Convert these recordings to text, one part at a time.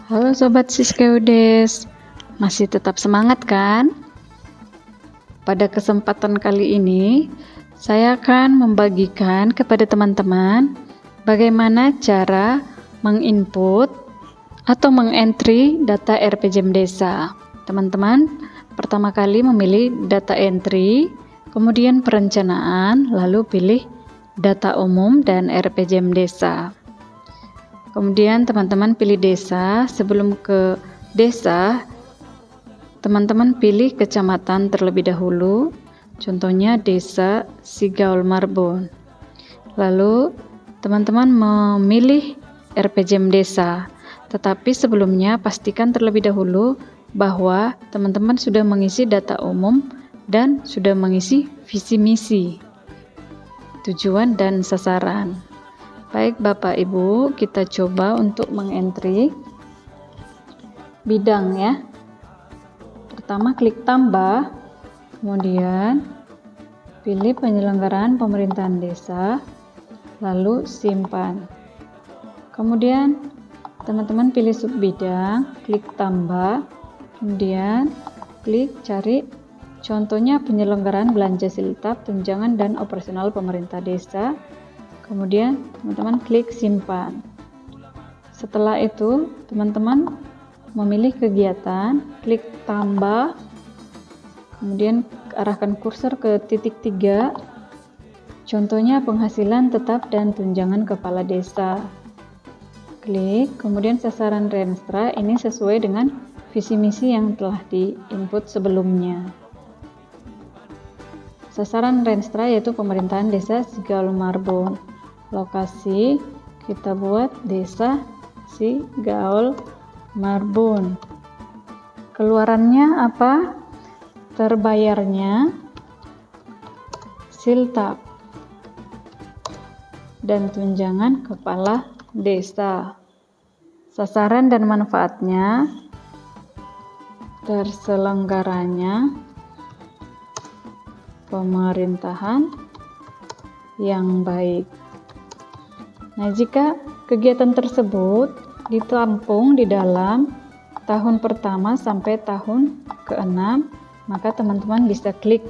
Halo Sobat Siskeudes, masih tetap semangat kan? Pada kesempatan kali ini, saya akan membagikan kepada teman-teman bagaimana cara menginput atau mengentry data RPJM Desa. Teman-teman, pertama kali memilih data entry, kemudian perencanaan, lalu pilih data umum dan RPJM Desa. Kemudian teman-teman pilih desa. Sebelum ke desa, teman-teman pilih kecamatan terlebih dahulu. Contohnya desa Sigaul Marbon. Lalu teman-teman memilih RPJM desa. Tetapi sebelumnya pastikan terlebih dahulu bahwa teman-teman sudah mengisi data umum dan sudah mengisi visi misi, tujuan dan sasaran. Baik Bapak Ibu, kita coba untuk mengentry bidang ya. Pertama klik tambah, kemudian pilih penyelenggaraan pemerintahan desa, lalu simpan. Kemudian teman-teman pilih subbidang, klik tambah, kemudian klik cari contohnya penyelenggaraan belanja siltap, tunjangan dan operasional pemerintah desa. Kemudian teman-teman klik simpan. Setelah itu teman-teman memilih kegiatan, klik tambah, kemudian arahkan kursor ke titik 3, contohnya penghasilan tetap dan tunjangan kepala desa. Klik, kemudian sasaran Renstra ini sesuai dengan visi misi yang telah diinput sebelumnya. Sasaran Renstra yaitu pemerintahan desa Sigaul Marbon. Lokasi kita buat desa Sigaul Marbon. Keluarannya apa? Terbayarnya siltap dan tunjangan kepala desa. Sasaran dan manfaatnya terselenggaranya pemerintahan yang baik. Nah, jika kegiatan tersebut ditampung di dalam tahun pertama sampai tahun ke-6, maka teman-teman bisa klik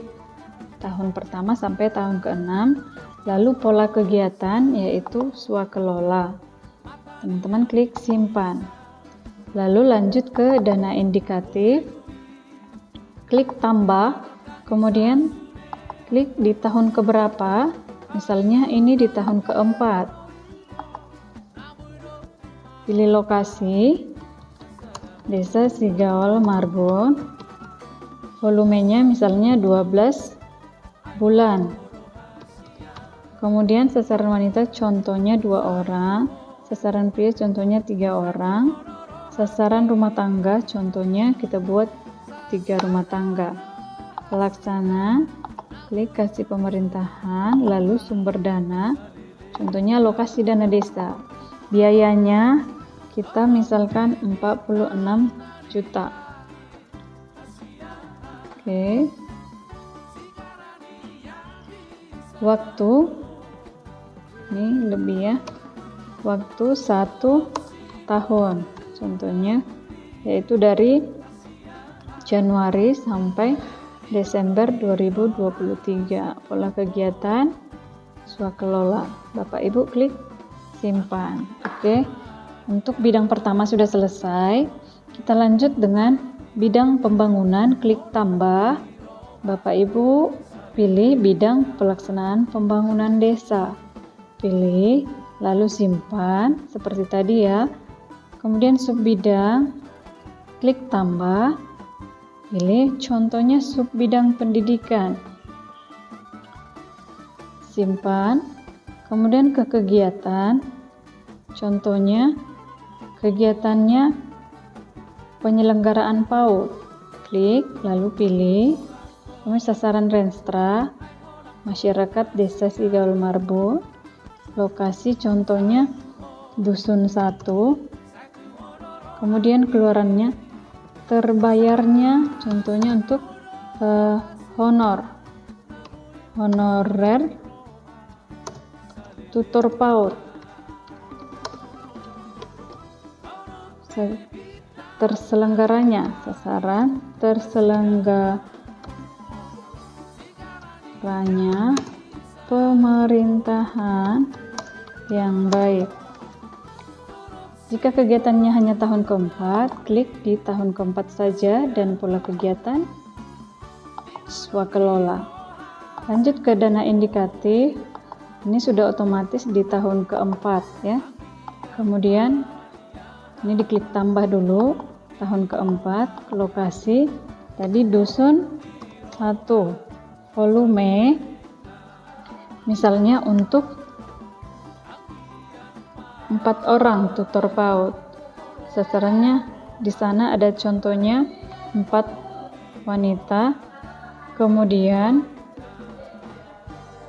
tahun pertama sampai tahun ke-6, lalu pola kegiatan yaitu swakelola. Teman-teman klik simpan. Lalu lanjut ke dana indikatif, klik tambah, kemudian klik di tahun keberapa, misalnya ini di tahun ke-4. Pilih lokasi, desa Sigaul Marbon, volumenya misalnya 12 bulan. Kemudian sasaran wanita contohnya 2 orang, sasaran pria contohnya 3 orang, sasaran rumah tangga contohnya kita buat 3 rumah tangga. Pelaksana, klik kasih pemerintahan, lalu sumber dana, contohnya lokasi dana desa. Biayanya kita misalkan 46 juta. Oke. Waktu ini lebih ya. Waktu 1 tahun. Contohnya yaitu dari Januari sampai Desember 2023. Pola kegiatan swakelola. Bapak Ibu klik simpan. Oke. Untuk bidang pertama sudah selesai. Kita lanjut dengan bidang pembangunan, klik tambah. Bapak Ibu pilih bidang pelaksanaan pembangunan desa. Pilih, lalu simpan seperti tadi ya. Kemudian subbidang, klik tambah. Pilih contohnya subbidang pendidikan. Simpan. Kemudian ke kegiatan. Contohnya kegiatannya penyelenggaraan PAUD. Klik, lalu pilih. Kemudian sasaran Renstra, masyarakat desa Sigaul Marbon. Lokasi contohnya Dusun 1. Kemudian keluarannya, terbayarnya contohnya untuk honorer tutor PAUD. terselenggaranya, sasaran terselenggaranya pemerintahan yang baik. Jika kegiatannya hanya tahun keempat, klik di tahun keempat saja dan pola kegiatan swakelola. Lanjut ke dana indikatif, ini sudah otomatis di tahun keempat ya. Kemudian ini diklik tambah dulu, tahun keempat, lokasi, tadi dusun 1, volume, misalnya untuk 4 orang tutor PAUD. Sasarannya di sana ada contohnya 4 wanita. Kemudian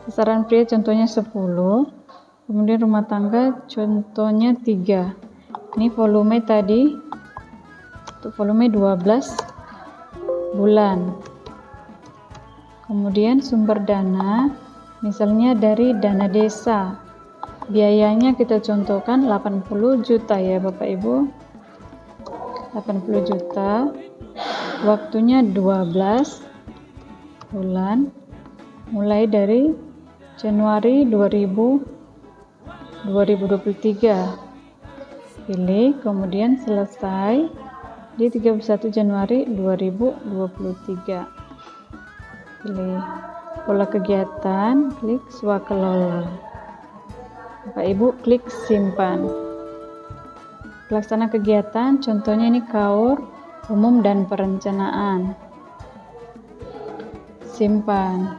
sasaran pria contohnya 10. Kemudian rumah tangga contohnya 3. Ini volume tadi untuk volume 12 bulan. Kemudian sumber dana misalnya dari dana desa. Biayanya kita contohkan 80 juta ya Bapak Ibu. 80 juta. Waktunya 12 bulan. Mulai dari Januari 2023. Pilih, kemudian selesai di 31 Januari 2023. Pilih pola kegiatan, klik swakelola. Bapak Ibu klik simpan. Pelaksana kegiatan, contohnya ini KAUR, umum dan perencanaan. Simpan.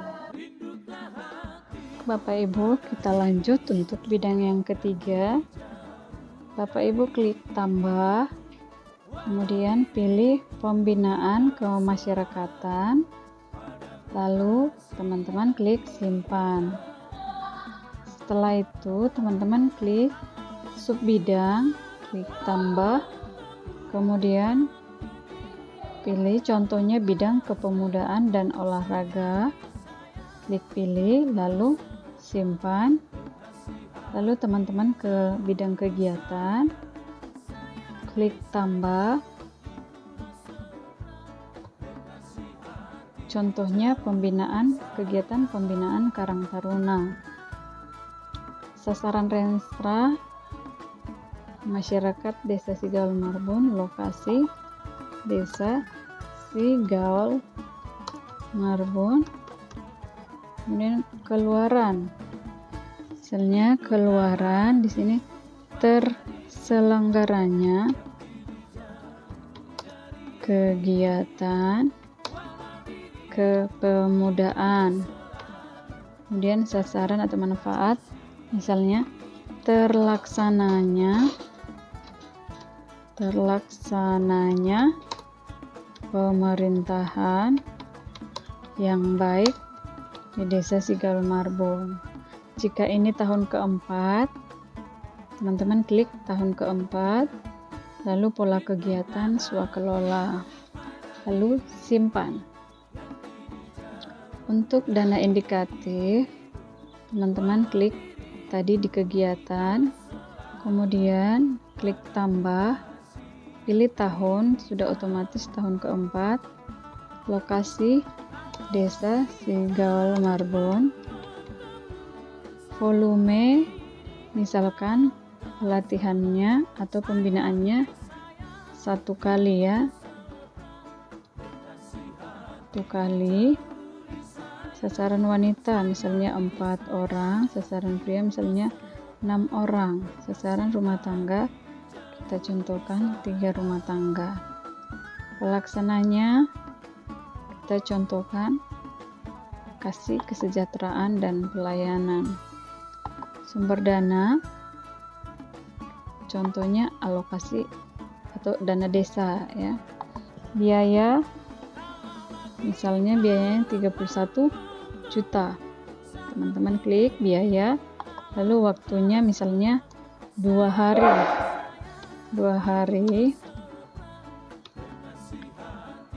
Bapak Ibu, kita lanjut untuk bidang yang ketiga. Bapak Ibu klik tambah, kemudian pilih pembinaan kemasyarakatan, lalu teman-teman klik simpan. Setelah itu teman-teman klik subbidang, klik tambah, kemudian pilih contohnya bidang kepemudaan dan olahraga, klik pilih, lalu simpan. Lalu teman-teman ke bidang kegiatan, klik tambah, contohnya kegiatan pembinaan Karang Taruna. Sasaran Renstra masyarakat Desa Sigaul Marbun, lokasi Desa Sigaul Marbun. Kemudian keluaran, misalnya keluaran di sini terselenggaranya kegiatan kepemudaan. Kemudian sasaran atau manfaat, misalnya terlaksananya pemerintahan yang baik di Desa Sigaul Marbun. Jika ini tahun keempat, teman-teman klik tahun keempat, lalu pola kegiatan swakelola, lalu simpan. Untuk dana indikatif, teman-teman klik tadi di kegiatan, kemudian klik tambah, pilih tahun, sudah otomatis tahun keempat, lokasi Desa Sigaul Marbun, volume misalkan pelatihannya atau pembinaannya 1 kali ya, 1 kali. Sasaran wanita misalnya 4 orang, sasaran pria misalnya 6 orang, sasaran rumah tangga kita contohkan 3 rumah tangga. Pelaksananya kita contohkan kasih kesejahteraan dan pelayanan. Sumber dana contohnya alokasi atau dana desa ya. Biaya misalnya biayanya 31 juta. Teman-teman klik biaya, lalu waktunya misalnya 2 hari. 2 hari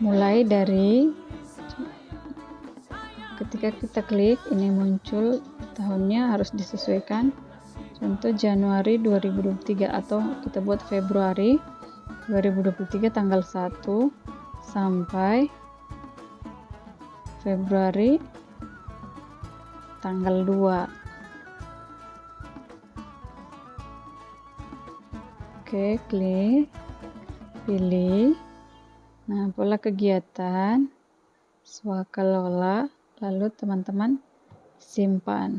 mulai dari ketika kita klik ini muncul tahunnya, harus disesuaikan, contoh Januari 2023 atau kita buat Februari 2023 tanggal 1 sampai Februari tanggal 2. Oke, klik, pilih. Nah, pola kegiatan, swakelola, lalu teman-teman simpan.